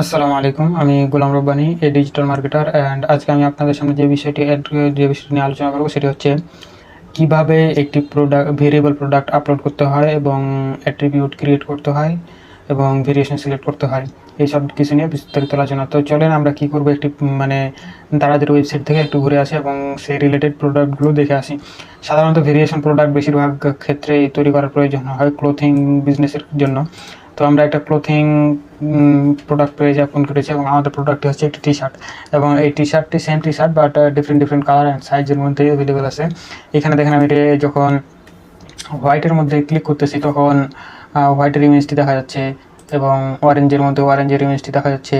আসসালামু আলাইকুম। আমি গোলাম রব্বানী, এ ডিজিটাল মার্কেটার। অ্যান্ড আজকে আমি আপনাদের সামনে যে বিষয়টি নিয়ে আলোচনা করব সেটি হচ্ছে কিভাবে একটি ভেরিয়েবল প্রোডাক্ট আপলোড করতে হয় এবং অ্যাট্রিবিউট ক্রিয়েট করতে হয় এবং ভেরিয়েশন সিলেক্ট করতে হয়, এই সব কিছু নিয়ে বিস্তারিত আলোচনা। তো চলেন আমরা কি করব, একটি দারাজের ওয়েবসাইট থেকে একটু ঘুরে আসি এবং সেই রিলেটেড প্রোডাক্টগুলো দেখে আসি। সাধারণত ভেরিয়েশন প্রোডাক্ট বেশিরভাগ ক্ষেত্রেই তৈরি করার প্রয়োজন হয় ক্লোথিং বিজনেসের জন্য। তো আমরা একটা ক্লোথিং প্রোডাক্ট পেজ ওপেন করেছি এবং আমাদের প্রোডাক্টটি হচ্ছে একটি টি শার্ট, এবং এই টি শার্টটি same T shirt but different colour and সাইজের মধ্যে অ্যাভেলেবেল আছে। এখানে দেখেন আমি এটা যখন হোয়াইটের মধ্যে ক্লিক করতেছি তখন হোয়াইটের ইমেজটি দেখা যাচ্ছে, এবং অরেঞ্জের মধ্যে অরেঞ্জের ইমেজটি দেখা যাচ্ছে,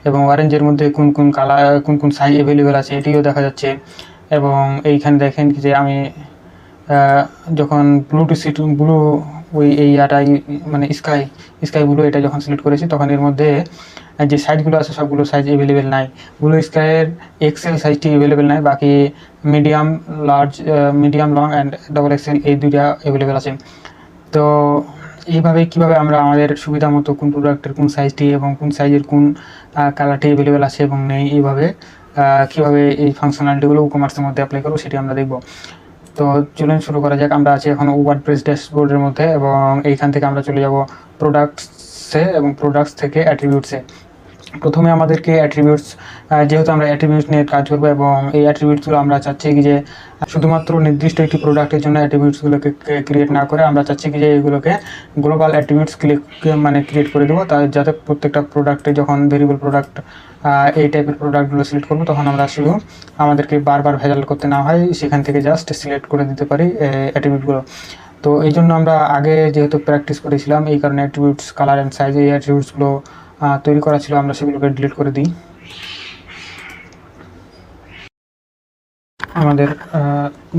এবং অরেঞ্জের মধ্যে কোন কোন কালার কোন কোন সাইজ অ্যাভেলেবেল আছে এটিও দেখা যাচ্ছে। এবং এইখানে দেখেন যে আমি যখন ব্লু ওই এরিয়াটাই মানে স্কাই ব্লু এটা যখন সিলেক্ট করেছি তখন এর মধ্যে যে সাইজগুলো আছে সবগুলো সাইজ অ্যাভেলেবেল নাই। ব্লু স্কাইয়ের এক্সেল সাইজটি অ্যাভেলেবেল নাই, বাকি medium medium long and double XL এই দুইটা অ্যাভেলেবেল আছে। তো এইভাবে কিভাবে আমরা আমাদের সুবিধা মতো কোন প্রোডাক্টের কোন সাইজটি এবং কোন সাইজের কোন কালারটি অ্যাভেলেবেল আছে এবং নেই, এইভাবে কীভাবে এই ফাংশনালিটিগুলো কমার্সের মধ্যে অ্যাপ্লাই করবো সেটি আমরা দেখব। তো চলুন শুরু করা যাক। আমরা আছি এখন ওয়ার্ডপ্রেস ড্যাশবোর্ডের মধ্যে, এবং এইখান থেকে আমরা চলে যাব প্রোডাক্টসে, এবং প্রোডাক্টস থেকে অ্যাট্রিবিউটসে। প্রথমে আমাদেরকে অ্যাট্রিবিউটস, যেহেতু আমরা অ্যাট্রিবিউটস নিয়ে কাজ করবো এবং এই অ্যাট্রিবিউটসগুলো আমরা চাচ্ছি কি যে শুধুমাত্র নির্দিষ্ট একটি প্রোডাক্টের জন্য অ্যাট্রিবিউটসগুলোকে ক্রিয়েট না করে আমরা চাচ্ছি কি যে এগুলোকে গ্লোবাল অ্যাট্রিবিউটস ক্রিয়েট করে দেবো, যাতে প্রত্যেকটা প্রোডাক্টে যখন ভেরিয়েবল প্রোডাক্ট এই টাইপের প্রোডাক্টগুলো সিলেক্ট করবো তখন আমরা শুধু আমাদেরকে বারবার ভেজাল করতে না হয়, সেখান থেকে জাস্ট সিলেক্ট করে দিতে পারি অ্যাট্রিবিউটগুলো। তো এই জন্য আমরা আগে যেহেতু প্র্যাকটিস করেছিলাম, এই কারণে অ্যাট্রিবিউটস কালার অ্যান্ড সাইজ এই অ্যাট্রিবিউটসগুলো তৈরি করা ছিল, আমরা সেগুলোকে ডিলিট করে দিই। আমাদের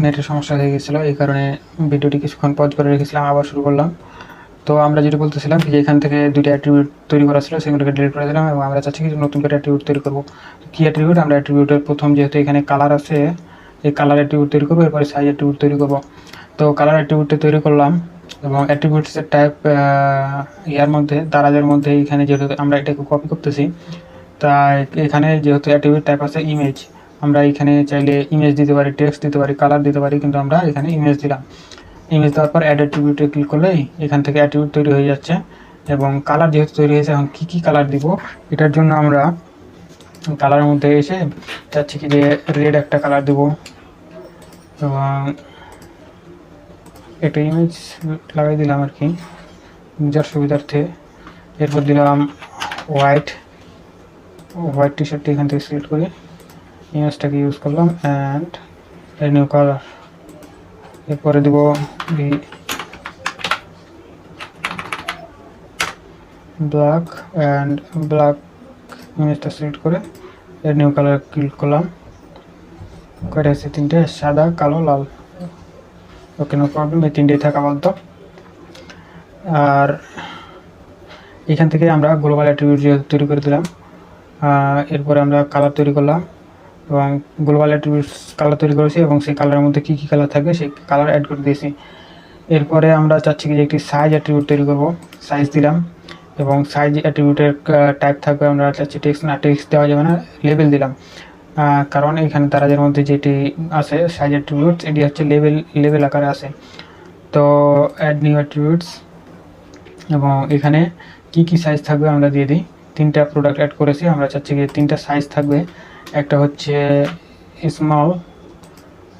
নেটের সমস্যা হয়ে গেছিলো, এই কারণে ভিডিওটি কিছুক্ষণ পজ করে রেখেছিলাম, আবার শুরু করলাম। তো আমরা যেটা বলতেছিলাম যে এখান থেকে দুইটা অ্যাট্রিবিউট তৈরি করা ছিল, সেগুলোকে ডিলিট করে দিলাম এবং আমরা চাচ্ছি কিছু নতুন করে অ্যাট্রিবিউট তৈরি করবো। কী অ্যাট্রিবিউট? আমরা অ্যাট্রিবিউটের প্রথম যেহেতু এখানে কালার আছে, এই কালার অ্যাট্রিবিউট তৈরি করবো, এরপরে সাইজ অ্যাট্রিবিউট তৈরি করবো। তো কালার অ্যাট্রিবিউটটা তৈরি করলাম, এবং অ্যাট্রিবিউটসের টাইপ ইয়ার মধ্যে দারাজের মধ্যে এখানে যেহেতু আমরা এটাকে কপি করতেছি, তাই এখানে যেহেতু অ্যাট্রিবিউট টাইপ আছে ইমেজ, আমরা এখানে চাইলে ইমেজ দিতে পারি, টেক্সট দিতে পারি, কালার দিতে পারি, কিন্তু আমরা এখানে ইমেজ দিলাম। ইমেজ দেওয়ার পর অ্যাড অ্যাট্রিবিউটে ক্লিক করলেই এখান থেকে অ্যাট্রিবিউট তৈরি হয়ে যাচ্ছে। এবং কালার যেহেতু তৈরি হয়েছে, এখন কী কালার দিব এটার জন্য আমরা কালারের মধ্যে এসে চাচ্ছি কি যে রেড একটা কালার দেব, এবং একটা ইমেজ লাগাই দিলাম আর কি যার সুবিধার্থে। এরপর দিলাম হোয়াইট টি শার্টটি এখান থেকে সিলেক্ট করে ইমেজটাকে ইউজ করলাম অ্যান্ড নিউ কালার। এরপরে দেব ব্ল্যাক ইমেজটা সিলেক্ট করে এর নিউ কালার ক্লিক করলাম। কয়টা আছে? তিনটে, সাদা, কালো, লাল। ওকে, নো প্রবলেম, এই তিনটেই থাকা বলতো। আর এখান থেকে আমরা গ্লোবাল অ্যাট্রিবিউট তৈরি করে দিলাম। এরপরে আমরা কালার তৈরি করলাম, এবং গ্লোবাল অ্যাট্রিবিউটস কালার তৈরি করেছি, এবং সেই কালারের মধ্যে কী কী কালার থাকবে সেই কালার অ্যাড করে দিয়েছি। এরপরে আমরা চাচ্ছি যে একটি সাইজ অ্যাট্রিবিউট তৈরি করব, সাইজ দিলাম, এবং সাইজ অ্যাট্রিবিউটের টাইপ থাকবে, আমরা চাচ্ছি টেক্সট দেওয়া যাবে না, লেবেল দিলাম, কারণ এখানে দারাজের মধ্যে যেটি আছে সাইজ অ্যাট্রিবিউটস এটি হচ্ছে লেবেল আকারে আছে। তো অ্যাড নিউ অ্যাট্রিবিউটস, এবং এখানে কি কি সাইজ থাকবে আমরা দিয়ে দিই। তিনটা প্রোডাক্ট অ্যাড করেছি, আমরা চাচ্ছি যে তিনটা সাইজ থাকবে। একটা হচ্ছে স্মল,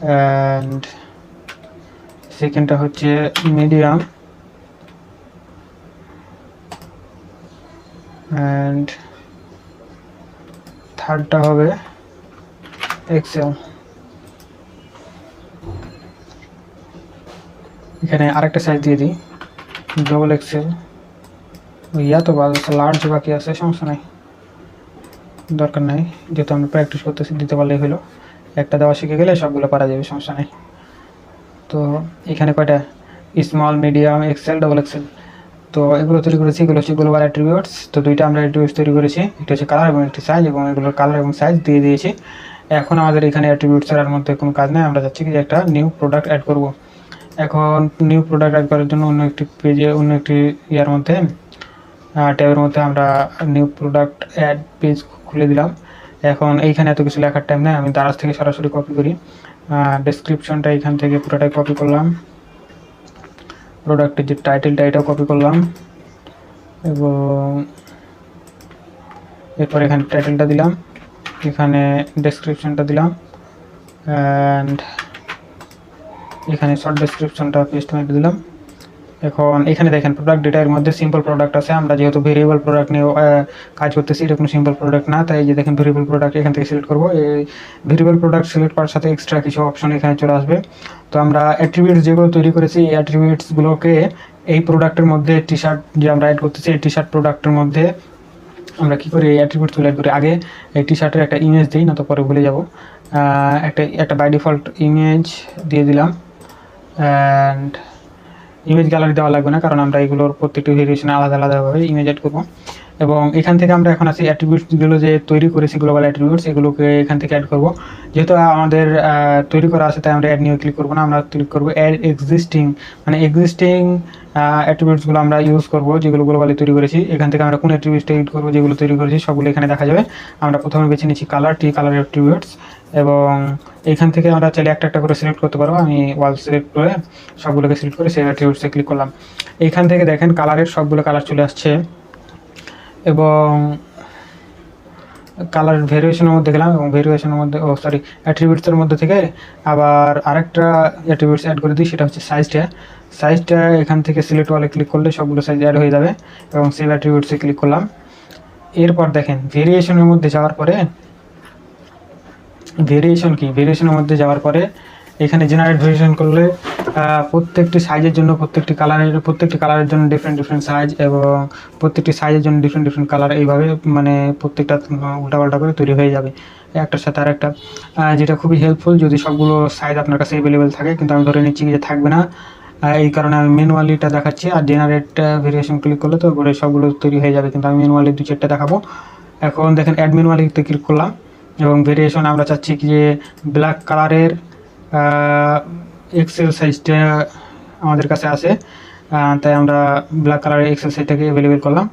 অ্যান্ড সেকেন্ডটা হচ্ছে মিডিয়াম, অ্যান্ড থার্ডটা হবে এক্সেল। এখানে আরেকটা সাইজ দিয়ে দিই, ডবল এক্সেল। তো লার্জ বাকি আছে, সমস্যা নাই, দরকার নাই, যেহেতু আমরা প্র্যাকটিস করতেছি দিতে পারলেই হলো। একটা দেওয়া শিখে গেলে সবগুলো পারা যাবে, সমস্যা নেই। তো এখানে কয়টা? Small, medium, XL, double XL. তো এগুলো তৈরি করেছি, এগুলো হচ্ছে গ্লোবাল অ্যাট্রিবিউটস। তো দুইটা আমরা অ্যাট্রিবিউটস তৈরি করেছি, একটা হচ্ছে কালার এবং একটি সাইজ, এবং এগুলোর কালার এবং সাইজ দিয়ে দিয়েছি। এখন আমাদের এখানে অ্যাট্রিবিউটসের মধ্যে কোনো কাজ নেই, আমরা চাচ্ছি যে একটা নিউ প্রোডাক্ট অ্যাড করব। এখন নিউ প্রোডাক্ট অ্যাড করার জন্য অন্য একটি পেজে, অন্য একটি ইয়ার মধ্যে ট্যাবের মধ্যে আমরা নিউ প্রোডাক্ট অ্যাড পেজ খুলে দিলাম। এখন এইখানে এত কিছু লেখার টাইম নেই, আমি দারাজ থেকে সরাসরি কপি করি। ডেসক্রিপশনটা এখান থেকে পুরোটাই কপি করলাম, প্রোডাক্টের যে টাইটেলটা এটাও কপি করলাম, এবং এরপর এখানে টাইটেলটা দিলাম, এখানে ডেসক্রিপশনটা দিলাম, অ্যান্ড এখানে শর্ট ডেসক্রিপশনটা পেস্ট মেরে দিলাম। এখন এখানে দেখেন প্রোডাক্ট ডেটার মধ্যে সিম্পল প্রোডাক্ট আছে, আমরা যেহেতু ভেরিয়েবল প্রোডাক্ট নিয়ে কাজ করতেছি, এটা কোনো সিম্পল প্রোডাক্ট না, তাই যে দেখেন ভেরিয়েবল প্রোডাক্ট এখান থেকে সিলেক্ট করবো। এই ভেরিয়েবল প্রোডাক্ট সিলেক্ট করার সাথে এক্সট্রা কিছু অপশন এখানে চলে আসবে। তো আমরা অ্যাট্রিবিউটস যেগুলো তৈরি করেছি, এই অ্যাট্রিবিউটসগুলোকে এই প্রোডাক্টের মধ্যে টি শার্ট যে আমরা অ্যাড করতেছি, এই টি শার্ট প্রোডাক্টের মধ্যে আমরা কী করি, এই অ্যাট্রিবিউটসগুলো অ্যাড করি। আগে এই টি শার্টের একটা ইমেজ দিই, না তো পরে ভুলে যাব। একটা বাই ডিফল্ট ইমেজ দিয়ে দিলাম, অ্যান্ড ইমেজ গ্যালারি দেওয়া লাগবে না, কারণ আমরা এগুলোর প্রত্যেকটি ভেরিয়েশনে আলাদা আলাদাভাবে ইমেজ অ্যাড করবো। এবং এখান থেকে আমরা এখন আসি অ্যাট্রিবিউটসগুলো যে তৈরি করেছি, গ্লোবাল অ্যাট্রিবিউটস, এগুলোকে এখান থেকে অ্যাড করব। যেহেতু আমাদের তৈরি করা আছে, তাই আমরা অ্যাড নিয়ে ক্লিক করবো না, আমরা ক্লিক করবো অ্যাড এক্সিস্টিং, মানে এক্সিস্টিং অ্যাট্রিবিউটসগুলো আমরা ইউজ করবো, যেগুলো গ্লোবালি তৈরি করেছি। এখান থেকে আমরা কোন অ্যাট্রিবিউটসটা ইউজ করবো, যেগুলো তৈরি করেছি সবগুলো এখানে দেখা যাবে। আমরা প্রথমে বেছে নিচ্ছি কালার, কালার অ্যাট্রিবিউটস, এবং এখান থেকে আমরা চাইলে একটা একটা করে সিলেক্ট করতে পারবো। আমি ওয়াল সিলেক্ট করে সবগুলোকে সিলেক্ট করে সেই অ্যাট্রিবিউটসে ক্লিক করলাম। এইখান থেকে দেখেন কালারের সবগুলো কালার চলে আসছে, এবং কালার ভেরিয়েশনের মধ্যে গেলাম, এবং ভেরিয়েশনের মধ্যে অ্যাট্রিবিউটসের মধ্যে থেকে আবার আরেকটা অ্যাট্রিবিউটস অ্যাড করে দিই, সেটা হচ্ছে সাইজটা এখান থেকে সিলেক্ট ওয়ালে ক্লিক করলে সবগুলো সাইজ অ্যাড হয়ে যাবে, এবং সেভ অ্যাট্রিবিউটসে ক্লিক করলাম। এরপর দেখেন ভেরিয়েশনের মধ্যে যাওয়ার পরে, ভেরিয়েশনের মধ্যে যাওয়ার পরে এখানে জেনারেট ভেরিয়েশন করলে প্রত্যেকটি সাইজের জন্য, প্রত্যেকটি কালারের জন্য ডিফারেন্ট সাইজ, এবং প্রত্যেকটি সাইজের জন্য ডিফারেন্ট কালার, এইভাবে মানে প্রত্যেকটা উল্টাপাল্টা করে তৈরি হয়ে যাবে একটার সাথে আর একটা, যেটা খুবই হেল্পফুল যদি সবগুলো সাইজ আপনার কাছে অ্যাভেলেবেল থাকে। কিন্তু আমি ধরে নিচ্ছি যে থাকবে না, এই কারণে আমি ম্যানুয়ালিটা দেখাচ্ছি। আর জেনারেট ভেরিয়েশন ক্লিক করলে তো করে সবগুলো তৈরি হয়ে যাবে, কিন্তু আমি ম্যানুয়ালি 2-4টা দেখাবো। এখন দেখেন অ্যাড ম্যানুয়ালিতে ক্লিক করলাম, এবং ভেরিয়েশন আমরা চাচ্ছি কি যে ব্ল্যাক কালারের এক্সেল সাইজটা আমাদের কাছে আছে, তাই আমরা ব্ল্যাক কালারের এক্সেল সাইজটাকে অ্যাভেলেবেল করলাম।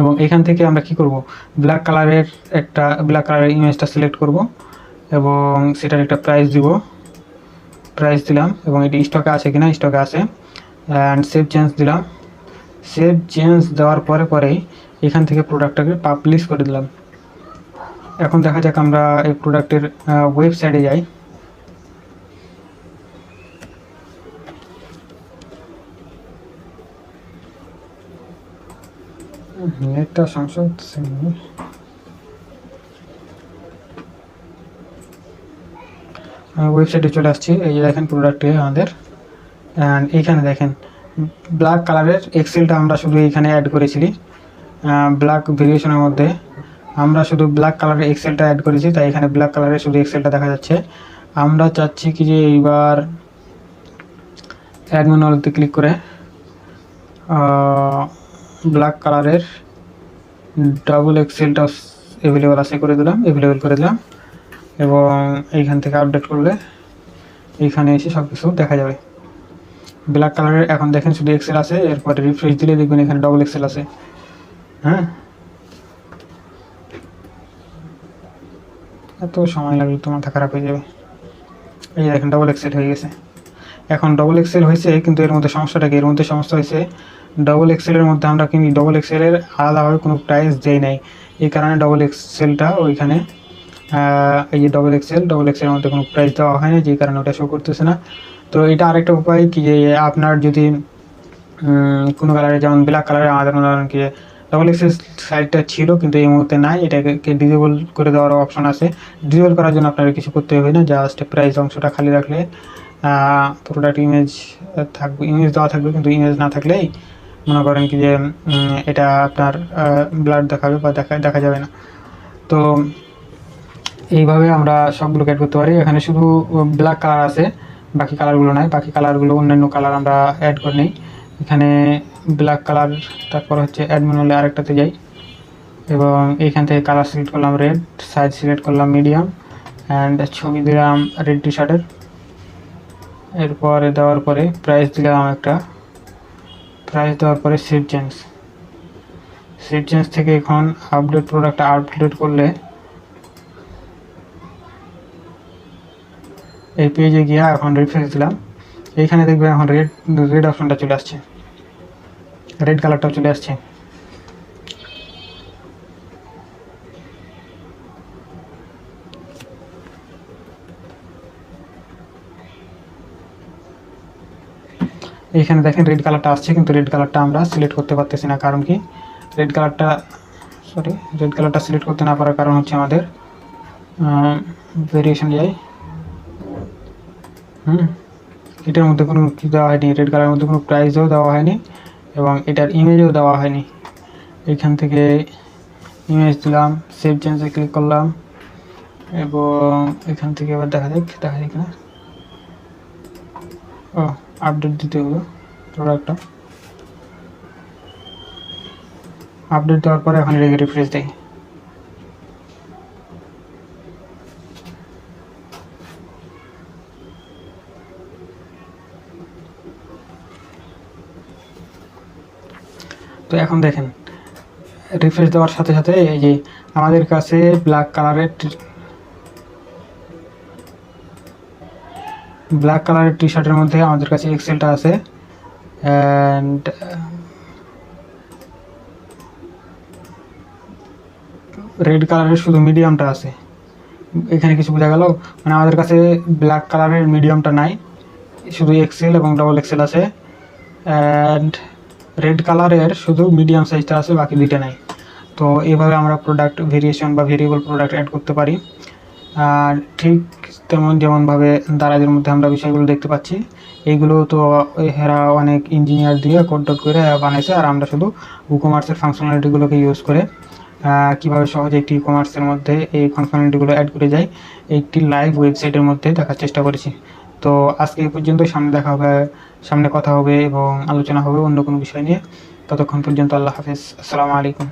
এবং এখান থেকে আমরা কি করব, ব্ল্যাক কালারের ইমেজটা সিলেক্ট করব, এবং সেটার একটা প্রাইস দিলাম, এবং এটি স্টকে আছে কিনা, স্টকে আছে, অ্যান্ড সেভ চেঞ্জ দিলাম। সেভ চেঞ্জ দেওয়ার পরেই এখান থেকে প্রোডাক্টটাকে পাবলিশ করে দিলাম। এখন দেখা যাক আমরা এই প্রোডাক্টের ওয়েবসাইটে যাই। নেটটা সমস্যা হচ্ছে, ওয়েবসাইটে চলে আসছি। এই যে দেখেন প্রোডাক্টে আমাদের, অ্যান্ড এইখানে দেখেন ব্ল্যাক কালারের এক্সেলটা আমরা শুধু এইখানে অ্যাড করেছিলি, ব্ল্যাক ভেরিয়েশনের মধ্যে আমরা শুধু ব্ল্যাক কালারের এক্সেলটা অ্যাড করেছি, তাই এখানে ব্ল্যাক কালারের শুধু এক্সেলটা দেখা যাচ্ছে। আমরা চাচ্ছি কি যে এইবার অ্যাড ম্যানুয়ালতে ক্লিক করে ব্ল্যাক কালারের ডাবল এক্সেলটা অ্যাভেলেবেল করে দিলাম, এবং এইখান থেকে আপডেট করলে এইখানে এসে সব কিছু দেখা যাবে। ব্ল্যাক কালারের এখন দেখেন শুধু এক্সেল আছে, এরপরে রিফ্রেশ দিলে দেখবেন এখানে ডাবল এক্সেল আছে। হ্যাঁ, এত সময় লাগলে তো মাথা খারাপ হয়ে যাবে। এই যে দেখেন ডাবল এক্সেল হয়ে গেছে। এখন ডবল এক্সেল হয়েছে, কিন্তু এর মধ্যে সমস্যাটা কি, এর মধ্যে সমস্যা হয়েছে ডবল এক্সেলের মধ্যে আমরা কিন্তু ডবল এক্সেলের আলাদাভাবে কোনো প্রাইস দেই নাই, এই কারণে ডবল এক্সেলটা ওইখানে এই যে ডবল এক্সেলের মধ্যে কোনো প্রাইস দেওয়া হয় না, যেই কারণে ওটা শো করতেছে না। তো এটা আরেকটা উপায় কি যে আপনার যদি কোনো কালারে, যেমন ব্ল্যাক কালারে আমাদের কি ডবল এক্সেল সাইডটা ছিল কিন্তু এই মুহূর্তে নাই, এটাকে ডিসেবল করে দেওয়ার অপশন আছে। ডিসেবল করার জন্য আপনার কিছু করতে হবে না, জাস্ট প্রাইস অংশটা খালি রাখলে প্রোডাক্ট ইমেজ দেওয়া থাকবে, কিন্তু ইমেজ না থাকলেই মনে করেন কি যে এটা আপনার ব্লার দেখাবে বা দেখা যাবে না। তো এইভাবে আমরা সবগুলো অ্যাড করতে পারি। এখানে শুধু ব্ল্যাক কালার আছে, বাকি কালারগুলো নাই, বাকি কালারগুলো অন্যান্য কালার আমরা অ্যাড করে নিই। এখানে ব্ল্যাক কালার, তারপর হচ্ছে অ্যাড ম্যানুয়ালে আরেকটাতে যাই, এবং এইখান থেকে কালার সিলেক্ট করলাম রেড, সাইজ সিলেক্ট করলাম মিডিয়াম, অ্যান্ড ছবি দিলাম রেড টি শার্টের। এরপরে দেওয়ার পরে প্রাইস দিলাম একটা, প্রাইস দেওয়ার পরে সেভ চেঞ্জ, সেভ চেঞ্জ থেকে এখন আপডেট প্রোডাক্ট আপডেট করলে এই পেজে গিয়ে এখন রিফ্রেশ দিলাম, এইখানে দেখবে এখন রেড অপশনটা চলে আসছে, রেড কালারটাও চলে আসছে। এইখানে দেখেন রেড কালারটা আসছে, কিন্তু রেড কালারটা আমরা সিলেক্ট করতে পারতেছি না। কারণ কি, রেড কালারটা সিলেক্ট করতে না পারার কারণ হচ্ছে আমাদের ভেরিয়েশন যাই, এটার মধ্যে কোনো কি দেওয়া হয়নি, রেড কালারের মধ্যে কোনো প্রাইসও দেওয়া হয়নি এবং এটার ইমেজও দেওয়া হয়নি। এইখান থেকে ইমেজ দিলাম, সেভ চেঞ্জে ক্লিক করলাম এবং এখান থেকে এবার দেখা যাক না, ও আপডেট দিতে হবে প্রোডাক্টটা। আপডেট দেওয়ার পরে এখন এটাকে রিফ্রেশ দেয়। তো এখন দেখেন রিফ্রেশ দেওয়ার সাথে সাথে এই যে আমাদের কাছে ব্ল্যাক কালারের টি শার্টের মধ্যে আমাদের কাছে এক্সেলটা আছে অ্যান্ড রেড কালারের শুধু মিডিয়ামটা আছে। এখানে কিছু বোঝা গেল, মানে আমাদের কাছে ব্ল্যাক কালারের মিডিয়ামটা নাই, শুধু এক্সেল এবং ডবল এক্সেল আছে, অ্যান্ড রেড কালারের শুধু মিডিয়াম সাইজটা আছে, বাকি দুইটা নাই। তো এইভাবে আমরা প্রোডাক্ট ভেরিয়েশন বা ভেরিয়েবল প্রোডাক্ট অ্যাড করতে পারি। আর ঠিক যেমনভাবে দারাজের মধ্যে আমরা বিষয়গুলো দেখতে পাচ্ছি, এইগুলো তো এরা অনেক ইঞ্জিনিয়ার দিয়ে কোড করে বানাইছে, আর আমরা শুধু ই-কমার্সের ফাংশনালিটিগুলোকে ইউজ করে কীভাবে সহজে একটি ই-কমার্সের মধ্যে এই ফাংশনালিটিগুলো অ্যাড করে যায় একটি লাইভ ওয়েবসাইটের মধ্যে দেখার চেষ্টা করেছি। তো আজকে এই পর্যন্ত, সামনে কথা হবে এবং আলোচনা হবে অন্য কোনো বিষয় নিয়ে। ততক্ষণ পর্যন্ত আল্লাহ হাফেজ, আসসালামু আলাইকুম।